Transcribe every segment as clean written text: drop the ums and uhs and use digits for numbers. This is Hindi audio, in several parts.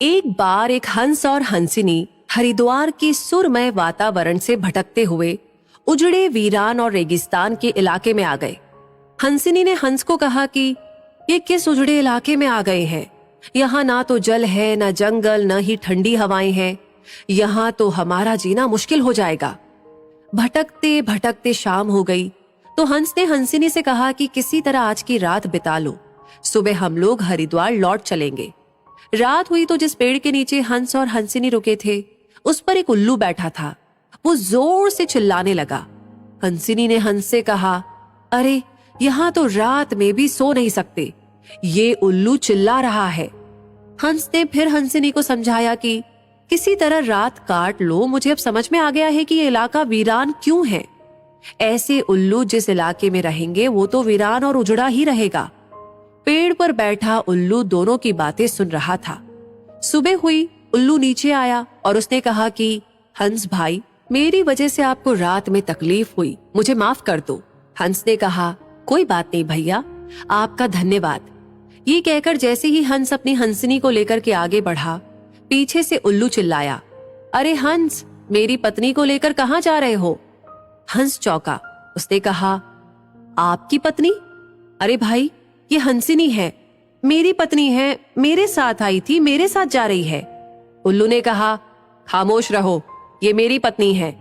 एक बार एक हंस और हंसिनी हरिद्वार के सुरमय वातावरण से भटकते हुए उजड़े वीरान और रेगिस्तान के इलाके में आ गए। हंसिनी ने हंस को कहा कि ये किस उजड़े इलाके में आ गए हैं? यहाँ ना तो जल है, ना जंगल, न ही ठंडी हवाएं हैं। यहाँ तो हमारा जीना मुश्किल हो जाएगा। भटकते भटकते शाम हो गई तो हंस ने हंसिनी से कहा कि किसी तरह आज की रात बिता लो, सुबह हम लोग हरिद्वार लौट चलेंगे। रात हुई तो जिस पेड़ के नीचे हंस और हंसिनी रुके थे उस पर एक उल्लू बैठा था। वो जोर से चिल्लाने लगा। हंसिनी ने हंस से कहा, अरे यहाँ तो रात में भी सो नहीं सकते, ये उल्लू चिल्ला रहा है। हंस ने फिर हंसिनी को समझाया कि किसी तरह रात काट लो, मुझे अब समझ में आ गया है कि ये इलाका वीरान क्यों है। ऐसे उल्लू जिस इलाके में रहेंगे वो तो वीरान और उजड़ा ही रहेगा। पेड़ पर बैठा उल्लू दोनों की बातें सुन रहा था। सुबह हुई, उल्लू नीचे आया और उसने कहा कि हंस भाई, मेरी वजह से आपको रात में तकलीफ हुई, मुझे माफ कर दो। हंस ने कहा, कोई बात नहीं भैया, आपका धन्यवाद। ये कहकर जैसे ही हंस अपनी हंसिनी को लेकर के आगे बढ़ा, पीछे से उल्लू चिल्लाया, अरे हंस, मेरी पत्नी को लेकर कहाँ जा रहे हो? हंस चौंका। उसने कहा, आपकी पत्नी? अरे भाई, ये हंसिनी है, मेरी पत्नी है, मेरे साथ आई थी, मेरे साथ जा रही है। उल्लू ने कहा, खामोश रहो, ये मेरी पत्नी है।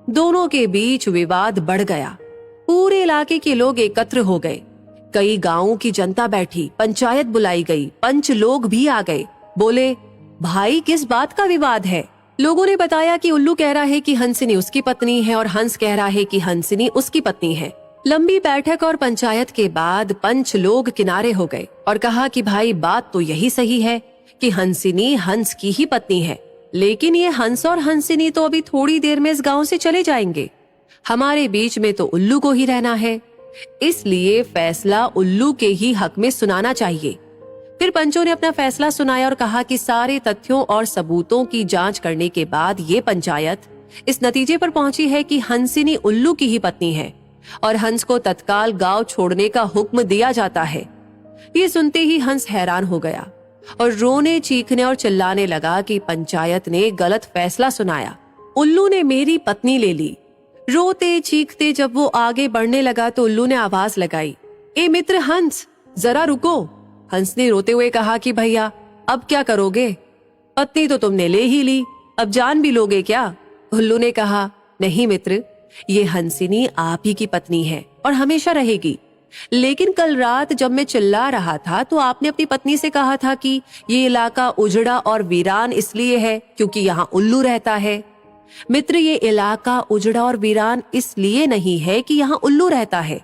दोनों के बीच विवाद बढ़ गया। पूरे इलाके के लोग एकत्र हो गए। कई गांवों की जनता बैठी, पंचायत बुलाई गई, पंच लोग भी आ गए। बोले, भाई किस बात का विवाद है? लोगों ने बताया कि उल्लू कह रहा है कि हंसिनी उसकी पत्नी है और हंस कह रहा है कि हंसिनी उसकी पत्नी है। लंबी बैठक और पंचायत के बाद पंच लोग किनारे हो गए और कहा कि भाई बात तो यही सही है कि हंसिनी हंस की ही पत्नी है, लेकिन ये हंस और हंसिनी तो अभी थोड़ी देर में इस गांव से चले जाएंगे। हमारे बीच में तो उल्लू को ही रहना है, इसलिए फैसला उल्लू के ही हक में सुनाना चाहिए। फिर पंचों ने अपना फैसला सुनाया और कहा कि सारे तथ्यों और सबूतों की जांच करने के बाद ये पंचायत इस नतीजे पर पहुंची है कि हंसिनी उल्लू की ही पत्नी है और हंस को तत्काल गांव छोड़ने का हुक्म दिया जाता है। ये सुनते ही हंस हैरान हो गया और रोने, चीखने और चिल्लाने लगा कि पंचायत ने गलत फैसला सुनाया, उल्लू ने मेरी पत्नी ले ली। रोते चीखते जब वो आगे बढ़ने लगा तो उल्लू ने आवाज लगाई, ए मित्र हंस, जरा रुको। हंस ने रोते हुए कहा कि भैया अब क्या करोगे? पत्नी तो तुमने ले ही ली, अब जान भी लोगे क्या? उल्लू ने कहा, नहीं मित्र, ये हंसिनी आप ही की पत्नी है और हमेशा रहेगी। लेकिन कल रात जब मैं चिल्ला रहा था तो आपने अपनी पत्नी से कहा था कि ये इलाका उजड़ा और वीरान इसलिए है क्योंकि यहाँ उल्लू रहता है। मित्र, ये इलाका उजड़ा और वीरान इसलिए नहीं है कि यहाँ उल्लू रहता है।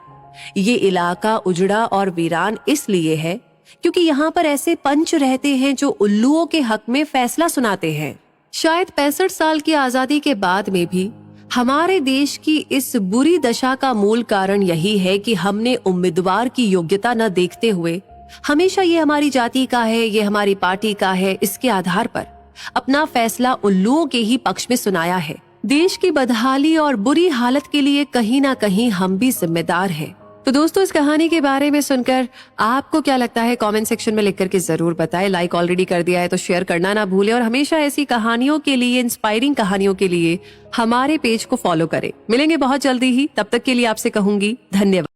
ये इलाका उजड़ा और वीरान इसलिए है क्योंकि यहाँ पर ऐसे पंच रहते हैं जो उल्लुओं के हक में फैसला सुनाते हैं। शायद 65 साल की आजादी के बाद में भी हमारे देश की इस बुरी दशा का मूल कारण यही है कि हमने उम्मीदवार की योग्यता न देखते हुए हमेशा ये हमारी जाति का है, ये हमारी पार्टी का है, इसके आधार पर अपना फैसला उल्लुओं के ही पक्ष में सुनाया है। देश की बदहाली और बुरी हालत के लिए कहीं ना कहीं हम भी जिम्मेदार हैं। तो दोस्तों, इस कहानी के बारे में सुनकर आपको क्या लगता है कमेंट सेक्शन में लिख करके जरूर बताएं। लाइक ऑलरेडी कर दिया है तो शेयर करना ना भूलें और हमेशा ऐसी कहानियों के लिए, इंस्पायरिंग कहानियों के लिए हमारे पेज को फॉलो करें। मिलेंगे बहुत जल्दी ही, तब तक के लिए आपसे कहूंगी धन्यवाद।